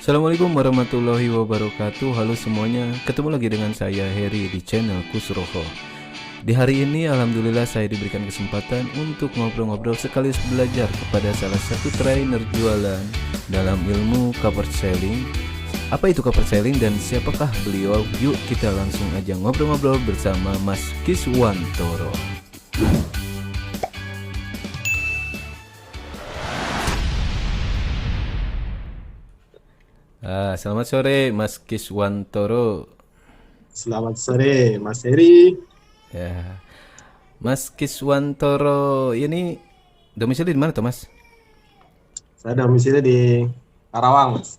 Assalamualaikum warahmatullahi wabarakatuh. Halo semuanya, ketemu lagi dengan saya Heri di channel Kusroho. Di hari ini alhamdulillah saya diberikan kesempatan untuk ngobrol-ngobrol sekaligus belajar kepada salah satu trainer jualan dalam ilmu cover selling. Apa itu cover selling dan siapakah beliau? Yuk kita langsung aja ngobrol-ngobrol bersama Mas Kiswantoro. Selamat sore Mas Kiswantoro. Selamat sore, Mas Heri. Ya, Mas Kiswantoro ini domisili di mana tuh Mas? Saya domisili di Karawang, Mas.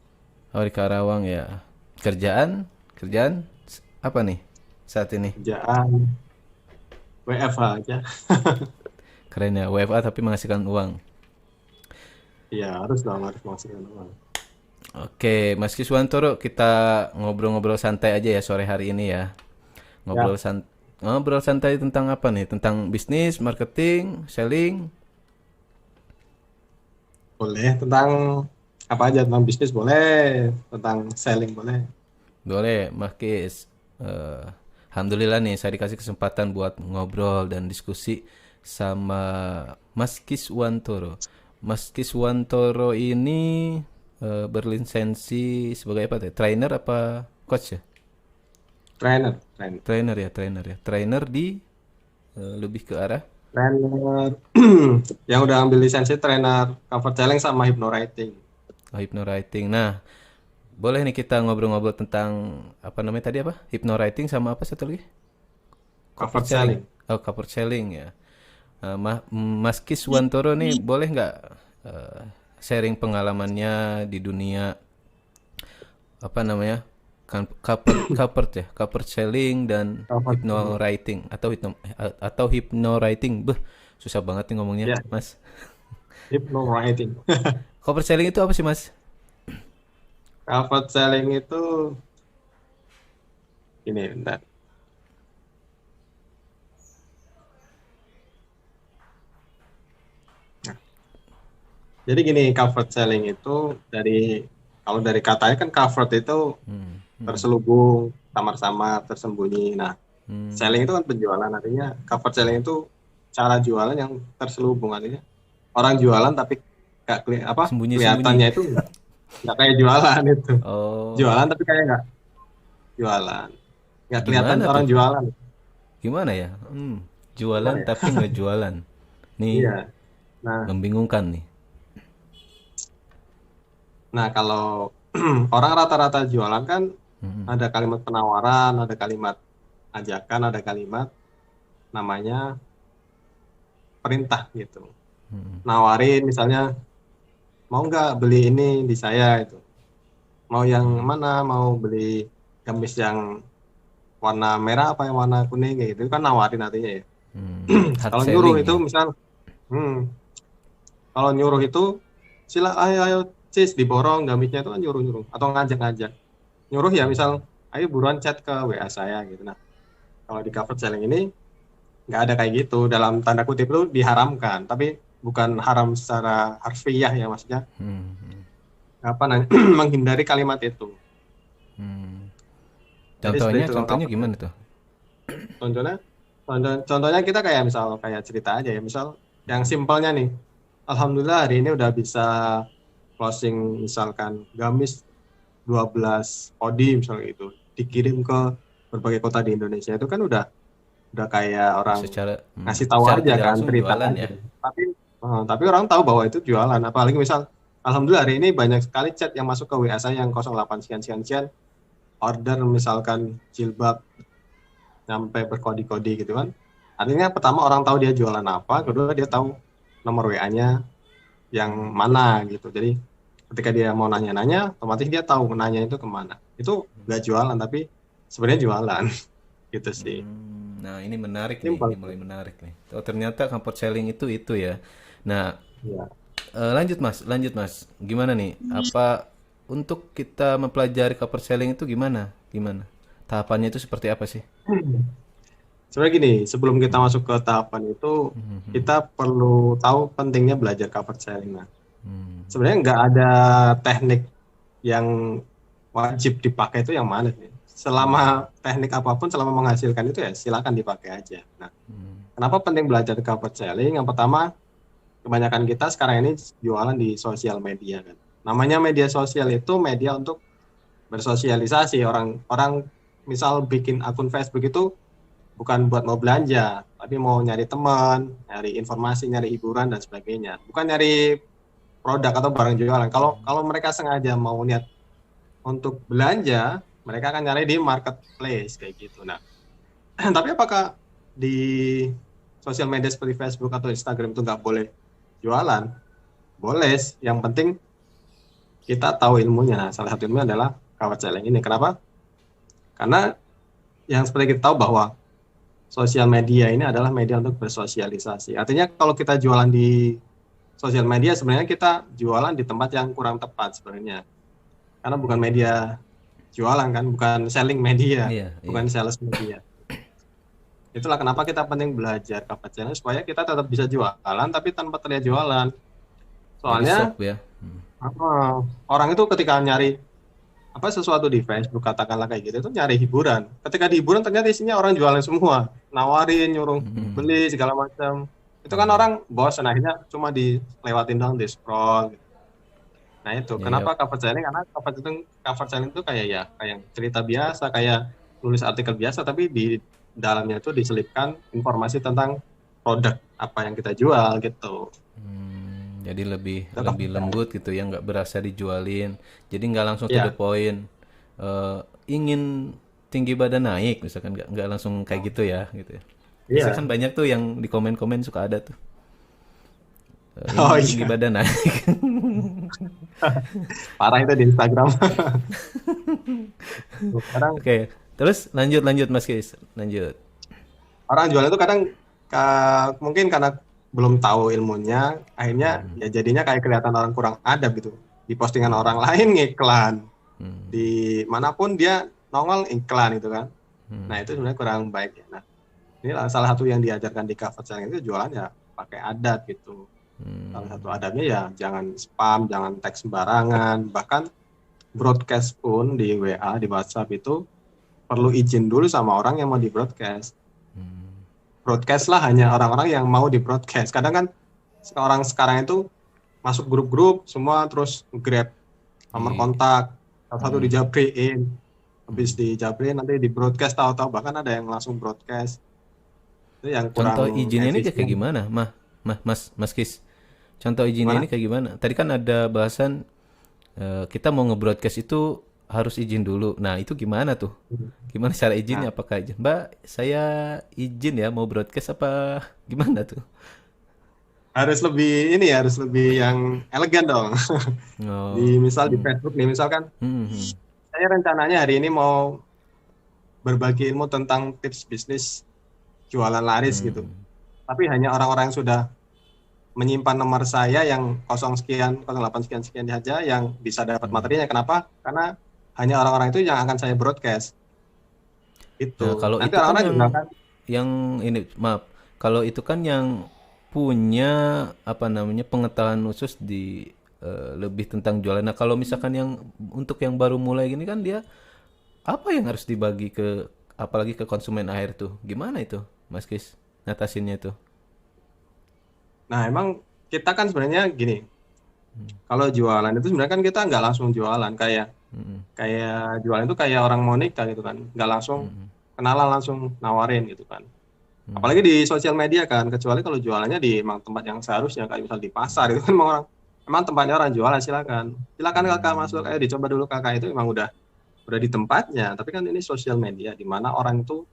Oh di Karawang ya. Kerjaan? Kerjaan apa nih saat ini? Kerjaan WFH aja. Keren ya, WFA tapi menghasilkan uang. Ya, harus dong, harus menghasilkan uang. Oke, Mas Kiswantoro, kita ngobrol-ngobrol santai aja ya sore hari ini ya. Ya, Ngobrol santai tentang apa nih? Tentang bisnis, marketing, selling. boleh. Tentang apa aja, tentang bisnis boleh, tentang selling boleh. Boleh, Mas Kis. Eh, Alhamdulillah nih saya dikasih kesempatan buat ngobrol dan diskusi sama Mas Kiswantoro. Mas Kiswantoro ini berlisensi sebagai apa tuh? Trainer apa coach ya? Trainer, trainer. Trainer ya. Trainer di lebih ke arah Trainer yang udah ambil lisensi trainer cover selling sama hypnowriting. hypnowriting. Nah, boleh nih kita ngobrol-ngobrol tentang apa namanya tadi apa? Hypnowriting sama apa satu lagi? Cover Cover selling. selling. Oh, cover selling ya. Mas Kiswantoro nih boleh nggak eh, sharing pengalamannya di dunia apa namanya kan cover selling dan Cover selling. hypnowriting atau hypnowriting. Beh, susah banget nih ngomongnya, Ya, Mas. hypnowriting. Cover selling itu apa sih, Mas? Cover selling itu ini, bentar. Jadi gini, covered selling itu kalau dari katanya kan covered itu Hmm, hmm, terselubung, samar-samar, tersembunyi. Nah, hmm. selling itu kan penjualan, artinya covered selling itu cara jualan yang terselubung, artinya orang jualan tapi Sembunyi-sembunyi. kelihatannya itu nggak kayak jualan itu. Oh, Jualan tapi kayak nggak jualan, nggak kelihatan gimana orang tuh? jualan. Gimana ya? Jualan Gimana ya? tapi nggak jualan. Nih Iya. Nah, membingungkan nih. nah, kalau orang rata-rata jualan kan Hmm, ada kalimat penawaran, ada kalimat ajakan, ada kalimat namanya perintah gitu. hmm, Nawarin misalnya, mau nggak beli ini di saya itu. Mau yang hmm, mana? Mau beli gamis yang warna merah apa yang warna kuning kayak gitu. Itu kan nawarin artinya ya. Hard Kalau nyuruh selling itu ya. misal, hmm, kalau nyuruh itu sila ayo ayo cis diborong gamisnya itu kan nyuruh-nyuruh atau ngajak-ngajak. Nyuruh ya misal, ayo buruan chat ke WA saya gitu. Nah, kalau di cover selling ini nggak ada kayak gitu, dalam tanda kutip itu diharamkan, tapi bukan haram secara harfiah ya, maksudnya Hmm, hmm, apa menghindari kalimat itu. hmm. Jadi seperti Contohnya, itu kalau contohnya cover gimana selling. tuh? Contohnya, contohnya kita kayak misal kayak cerita aja ya, misal yang simpelnya nih, alhamdulillah hari ini udah bisa closing misalkan gamis 12 odi misalnya gitu, dikirim ke berbagai kota di Indonesia, itu kan udah kayak orang ngasih tahu Secara aja tidak kan, langsung cerita jualan aja. ya. Tapi orang tahu bahwa itu jualan. Apalagi misal, alhamdulillah hari ini banyak sekali chat yang masuk ke WA saya yang 08 sekian sekian sekian, order misalkan jilbab sampai berkode-kode gitu kan. Artinya pertama orang tahu dia jualan apa, kedua dia tahu nomor WA-nya yang mana gitu. Jadi ketika dia mau nanya-nanya, otomatis dia tahu nanya itu kemana. Itu nggak jualan, tapi sebenarnya jualan gitu sih. Nah, ini menarik nih, Simpel. ini mulai menarik nih. Oh, ternyata comfort selling itu ya. Nah, Ya. lanjut Mas. Gimana nih? Apa untuk kita mempelajari comfort selling itu gimana? Gimana? Tahapannya itu seperti apa sih? Sebenarnya gini, sebelum kita masuk ke tahapan itu, kita perlu tahu pentingnya belajar cover selling. Nah, sebenarnya nggak ada teknik yang wajib dipakai itu yang mana nih? Selama teknik apapun, selama menghasilkan itu ya silakan dipakai aja. Nah, kenapa penting belajar cover selling? Yang pertama, kebanyakan kita sekarang ini jualan di sosial media kan. Namanya media sosial itu media untuk bersosialisasi. Orang misal bikin akun Facebook itu bukan buat mau belanja, tapi mau nyari teman, nyari informasi, nyari hiburan dan sebagainya. Bukan nyari produk atau barang jualan. Kalau kalau mereka sengaja mau niat untuk belanja, mereka akan nyari di marketplace kayak gitu. Nah, tapi apakah di sosial media seperti Facebook atau Instagram itu nggak boleh jualan? Boleh, yang penting kita tahu ilmunya. Nah, salah satu ilmunya adalah cover selling ini. Kenapa? Karena yang seperti kita tahu bahwa sosial media ini adalah media untuk bersosialisasi. Artinya kalau kita jualan di sosial media, sebenarnya kita jualan di tempat yang kurang tepat sebenarnya. Karena bukan media jualan kan, bukan selling media, Iya, bukan iya. sales media. Itulah kenapa kita penting belajar cover selling supaya kita tetap bisa jualan tapi tanpa terlihat jualan. Jadi Soalnya shop ya. orang itu ketika nyari apa sesuatu di Facebook katakanlah kayak gitu itu nyari hiburan. Ketika di hiburan ternyata isinya orang jualan semua, nawarin, nyuruh beli segala macam. Itu kan orang bosan akhirnya cuma dilewatin doang, di scroll. Nah itu Ya, ya. kenapa cover selling? Karena cover selling itu kayak ya kayak cerita biasa, kayak nulis artikel biasa, tapi di dalamnya itu diselipkan informasi tentang produk apa yang kita jual gitu. Jadi lebih Itu lebih cover selling. lembut gitu ya, nggak berasa dijualin. Jadi nggak langsung to the Iya. point. Ingin tinggi badan naik, misalkan nggak langsung kayak gitu ya, gitu ya. Biasanya kan Iya. banyak tuh yang di komen-komen suka ada tuh. Oh Ingin tinggi iya. badan naik. Parah itu di Instagram. Sekarang Oke, terus lanjut lanjut Mas Kis, lanjut. orang jual itu kadang mungkin karena belum tahu ilmunya, akhirnya ya jadinya kayak kelihatan orang kurang adab gitu. Di postingan orang lain ngiklan, di manapun dia nongol iklan gitu kan. Nah itu sebenarnya kurang baik ya. Nah ini salah satu yang diajarkan di cover selling itu jualan ya pakai adab gitu. Salah satu adabnya ya jangan spam, jangan tag sembarangan, bahkan broadcast pun di WA, di WhatsApp itu perlu izin dulu sama orang yang mau di broadcast. Broadcast lah hanya orang-orang yang mau di broadcast. Kadang kan orang sekarang itu masuk grup-grup semua terus grab nomor Di kontak, satu dijabriin, habis dijabriin nanti di broadcast tahu-tahu bahkan ada yang langsung broadcast. Itu yang contoh kurang izinnya ini kayak efisien. gimana, Mas Kis? Contoh izinnya ini Gimana? kayak gimana? Tadi kan ada bahasan kita mau nge-broadcast itu harus izin dulu. Nah, itu gimana tuh? Gimana cara Nah, izinnya? Apakah izin? Mbak, saya izin ya mau broadcast apa gimana tuh? harus lebih ini ya, harus lebih yang elegan dong. Oh, Di misal di Facebook nih, misalkan saya rencananya hari ini mau berbagi ilmu tentang tips bisnis jualan laris gitu. Tapi hanya orang-orang yang sudah menyimpan nomor saya yang 0 sekian, 08 sekian sekian saja yang bisa dapat materinya. Kenapa? Karena hanya orang-orang itu yang akan saya broadcast. nah Itu. kalau Nanti itu kan orang-orang juga akan yang ini maaf, kalau itu kan yang punya apa namanya pengetahuan khusus di lebih tentang jualan. Nah, kalau misalkan yang untuk yang baru mulai gini kan dia apa yang harus dibagi ke apalagi ke konsumen akhir tuh? Gimana itu, Mas Kis? Ngatasinnya itu. nah emang kita kan sebenarnya gini, kalau jualan itu sebenarnya kan kita nggak langsung jualan kayak kayak jualan itu kayak orang mau nikah gitu kan, nggak langsung kenalan langsung nawarin gitu kan. Apalagi di sosial media kan, kecuali kalau jualannya di emang tempat yang seharusnya kayak misal di pasar itu kan emang orang emang tempatnya orang jualan, silakan kakak masuk, ayo dicoba dulu kakak, itu emang udah di tempatnya. Tapi kan ini sosial media di mana orang itu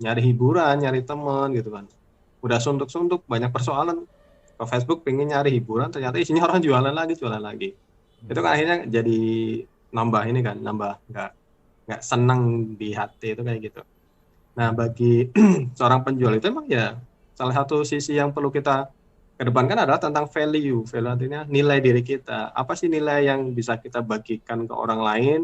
nyari hiburan, nyari teman gitu kan, udah suntuk-suntuk banyak persoalan ke Facebook pengen nyari hiburan ternyata isinya orang jualan lagi itu kan akhirnya jadi nambah ini kan, nambah nggak senang di hati itu kayak gitu. Nah bagi seorang penjual itu emang ya salah satu sisi yang perlu kita kedepankan adalah tentang value artinya nilai diri kita, apa sih nilai yang bisa kita bagikan ke orang lain.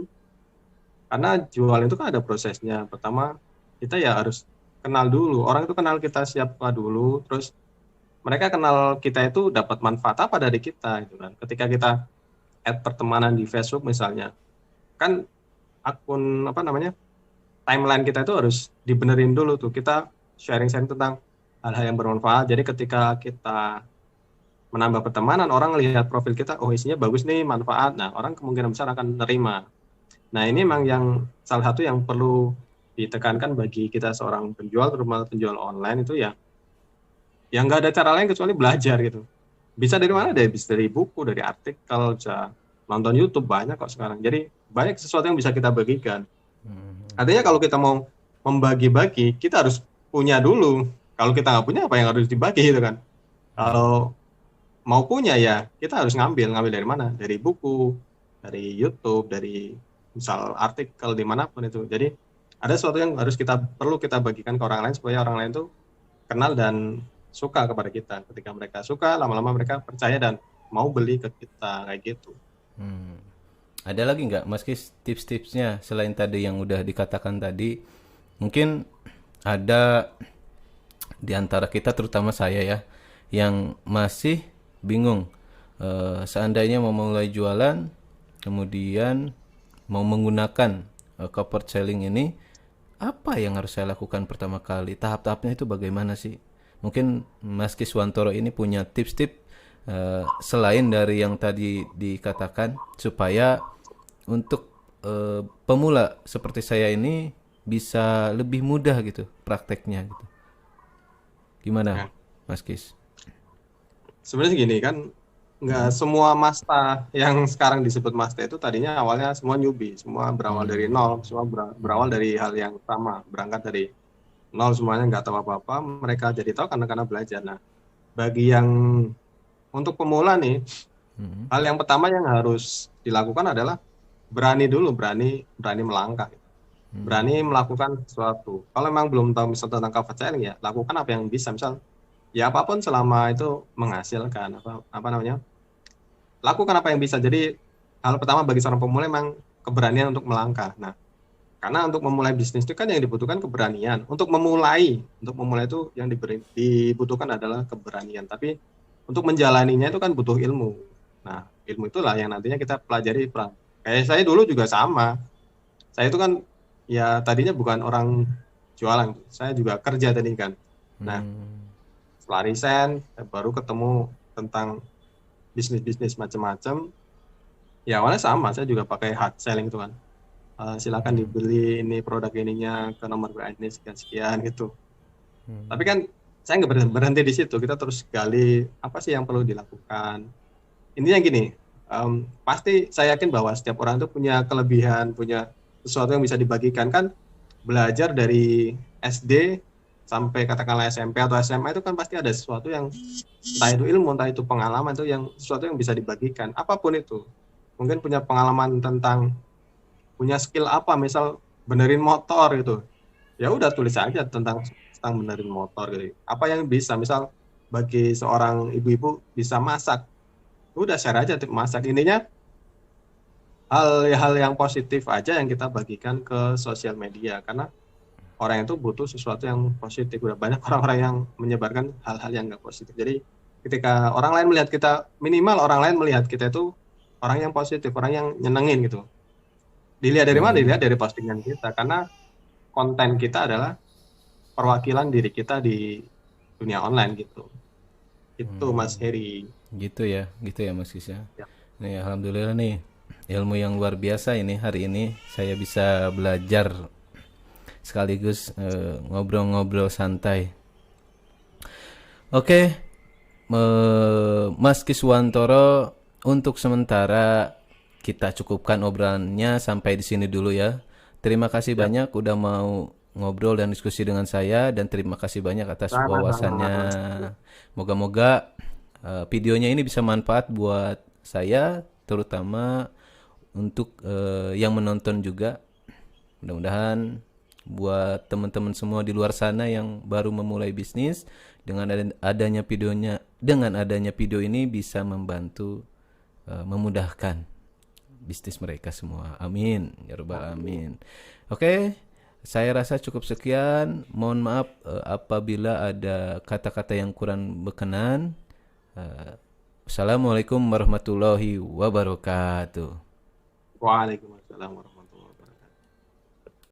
Karena jual itu kan ada prosesnya. Pertama, kita ya harus kenal dulu. Orang itu kenal kita siapa dulu, terus mereka kenal kita itu dapat manfaat apa dari kita gitu kan. Ketika kita add pertemanan di Facebook misalnya, kan akun apa namanya timeline kita itu harus dibenerin dulu tuh. Kita sharing-sharing tentang hal-hal yang bermanfaat. Jadi ketika kita menambah pertemanan, orang lihat profil kita, oh isinya bagus nih, manfaat. Nah, orang kemungkinan besar akan menerima. Nah, ini memang yang salah satu yang perlu ditekankan bagi kita seorang penjual, terutama penjual online itu ya, yang nggak ada cara lain kecuali belajar gitu. Bisa dari mana? Bisa dari buku, dari artikel, bisa nonton YouTube, banyak kok sekarang. Jadi banyak sesuatu yang bisa kita bagikan. Artinya kalau kita mau membagi-bagi, kita harus punya dulu. Kalau kita nggak punya, apa yang harus dibagi gitu kan? Kalau mau punya ya, kita harus ngambil dari mana? Dari buku, dari YouTube, dari misal artikel dimanapun itu. Jadi ada sesuatu yang perlu kita bagikan ke orang lain supaya orang lain tuh kenal dan suka kepada kita. Ketika mereka suka, lama-lama mereka percaya dan mau beli ke kita kayak gitu. Ada lagi nggak Mas Kis tips-tipsnya selain tadi yang udah dikatakan tadi? Mungkin ada di antara kita terutama saya ya yang masih bingung seandainya mau mulai jualan kemudian mau menggunakan corporate selling ini, apa yang harus saya lakukan pertama kali? Tahap-tahapnya itu bagaimana sih? Mungkin Mas Kiswantoro ini punya tips-tips selain dari yang tadi dikatakan supaya untuk pemula seperti saya ini bisa lebih mudah gitu prakteknya gitu. Gimana, Ya. Mas Kis? Sebenarnya gini kan, nggak semua masta yang sekarang disebut masta itu tadinya awalnya semua newbie, semua berawal dari nol, semua berawal dari hal yang sama, berangkat dari nol, semuanya nggak tahu apa-apa, mereka jadi tahu karena belajar. Nah, bagi yang untuk pemula nih, hal yang pertama yang harus dilakukan adalah berani dulu, berani melangkah, berani melakukan sesuatu. Kalau memang belum tahu misal tentang cover selling ya, lakukan apa yang bisa, misal ya apapun selama itu menghasilkan apa namanya, lakukan apa yang bisa. Jadi hal pertama bagi seorang pemula memang keberanian untuk melangkah. Nah, karena untuk memulai bisnis itu kan yang dibutuhkan keberanian. Untuk memulai itu yang dibutuhkan adalah keberanian. Tapi untuk menjalaninya itu kan butuh ilmu. Nah, ilmu itulah yang nantinya kita pelajari pelan. Kayak saya dulu juga sama. Saya itu kan ya tadinya bukan orang jualan, saya juga kerja tadi kan. Nah, setelah resign, saya baru ketemu tentang bisnis macam-macam. Ya awalnya sama, saya juga pakai hard selling itu kan. Silakan dibeli ini produk ininya ke nomor WA ini sekian gitu. Tapi kan saya nggak berhenti di situ, kita terus gali apa sih yang perlu dilakukan. Intinya gini, pasti saya yakin bahwa setiap orang itu punya kelebihan, punya sesuatu yang bisa dibagikan kan. Belajar dari SD sampai katakanlah SMP atau SMA itu kan pasti ada sesuatu yang entah itu ilmu, entah itu pengalaman, itu yang sesuatu yang bisa dibagikan, apapun itu. Mungkin punya pengalaman tentang punya skill apa, misal benerin motor gitu, ya udah tulis aja tentang benerin motor gitu. Apa yang bisa, misal bagi seorang ibu-ibu bisa masak, udah share aja tip masak. Intinya hal-hal yang positif aja yang kita bagikan ke sosial media, karena orang itu butuh sesuatu yang positif. Udah banyak orang-orang yang menyebarkan hal-hal yang nggak positif. Jadi ketika orang lain melihat kita, minimal orang lain melihat kita itu orang yang positif, orang yang nyenengin gitu. Dilihat dari mana? Dilihat dari postingan kita, karena konten kita adalah perwakilan diri kita di dunia online gitu. Itu Mas Heri. Gitu ya Mas Kis ya. Ya. Nih alhamdulillah nih ilmu yang luar biasa ini hari ini saya bisa belajar sekaligus ngobrol-ngobrol santai. Oke, Mas Kiswantoro, untuk sementara kita cukupkan obrolannya sampai di sini dulu ya. Terima kasih banyak udah mau ngobrol dan diskusi dengan saya, dan terima kasih banyak atas wawasannya. Moga-moga videonya ini bisa manfaat buat saya, terutama untuk yang menonton juga. Mudah-mudahan buat teman-teman semua di luar sana yang baru memulai bisnis, dengan adanya video ini bisa membantu memudahkan bisnis mereka semua. Amin ya rabbal alamin. Oke, saya rasa cukup sekian. Mohon maaf apabila ada kata-kata yang kurang berkenan. Assalamualaikum warahmatullahi wabarakatuh. Waalaikumsalam warahmatullahi